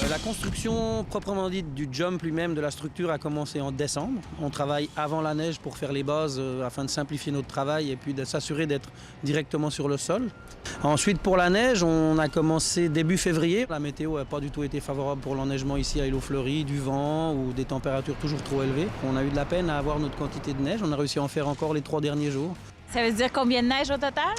La construction proprement dite du jump lui-même, de la structure, a commencé en décembre. On travaille avant la neige pour faire les bases afin de simplifier notre travail et puis de s'assurer d'être directement sur le sol. Ensuite, pour la neige, on a commencé début février. La météo n'a pas du tout été favorable pour l'enneigement ici à Îlot-Fleury, du vent ou des températures toujours trop élevées. On a eu de la peine à avoir notre quantité de neige. On a réussi à en faire encore les 3 derniers jours. Ça veut dire combien de neige au total?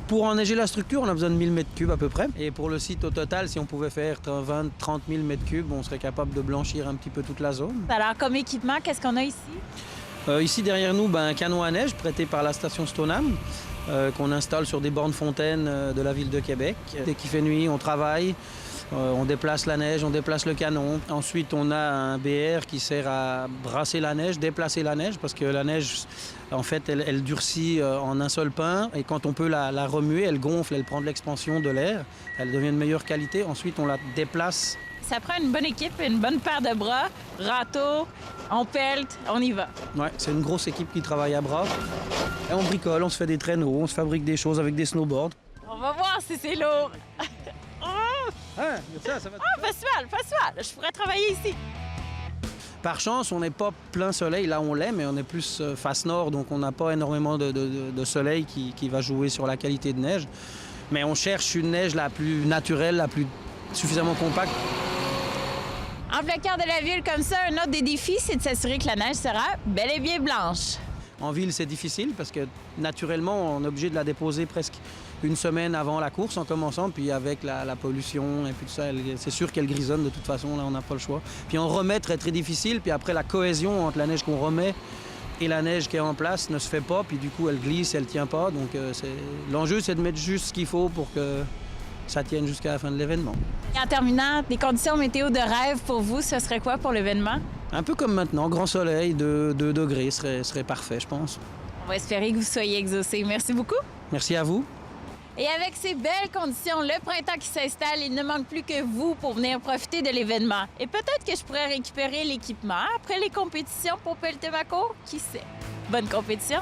Pour enneiger la structure, on a besoin de 1000 m3 à peu près. Et pour le site au total, si on pouvait faire 20 30 000 m3, on serait capable de blanchir un petit peu toute la zone. Alors, comme équipement, qu'est-ce qu'on a ici? Ici derrière nous, un canon à neige prêté par la station Stoneham qu'on installe sur des bornes fontaines de la ville de Québec. Dès qu'il fait nuit, on travaille, on déplace la neige, on déplace le canon. Ensuite, on a un BR qui sert à brasser la neige, déplacer la neige, parce que la neige, en fait, elle durcit en un seul pain. Et quand on peut la remuer, elle gonfle, elle prend de l'expansion de l'air, elle devient de meilleure qualité. Ensuite, on la déplace. Ça prend une bonne équipe, une bonne paire de bras, râteau, on pelte, on y va. Ouais, c'est une grosse équipe qui travaille à bras. Et on bricole, on se fait des traîneaux, on se fabrique des choses avec des snowboards. On va voir si c'est lourd. Ça va. Festival, je pourrais travailler ici. Par chance, on n'est pas plein soleil, là on l'est, mais on est plus face nord, donc on n'a pas énormément de soleil qui va jouer sur la qualité de neige. Mais on cherche une neige la plus naturelle, la plus suffisamment compacte. En plein cœur de la ville comme ça, un autre des défis, c'est de s'assurer que la neige sera bel et bien blanche. En ville, c'est difficile parce que naturellement, on est obligé de la déposer presque une semaine avant la course en commençant, puis avec la pollution et puis tout ça, c'est sûr qu'elle grisonne de toute façon, là on n'a pas le choix. Puis en remettre est très difficile, puis après la cohésion entre la neige qu'on remet et la neige qui est en place ne se fait pas, puis du coup elle glisse, elle tient pas, donc l'enjeu c'est de mettre juste ce qu'il faut pour que ça tienne jusqu'à la fin de l'événement. Et en terminant, des conditions météo de rêve pour vous, ce serait quoi pour l'événement? Un peu comme maintenant, grand soleil, 2 degrés serait parfait, je pense. On va espérer que vous soyez exaucés. Merci beaucoup. Merci à vous. Et avec ces belles conditions, le printemps qui s'installe, il ne manque plus que vous pour venir profiter de l'événement. Et peut-être que je pourrais récupérer l'équipement après les compétitions pour pelleter ma cour, qui sait? Bonne compétition!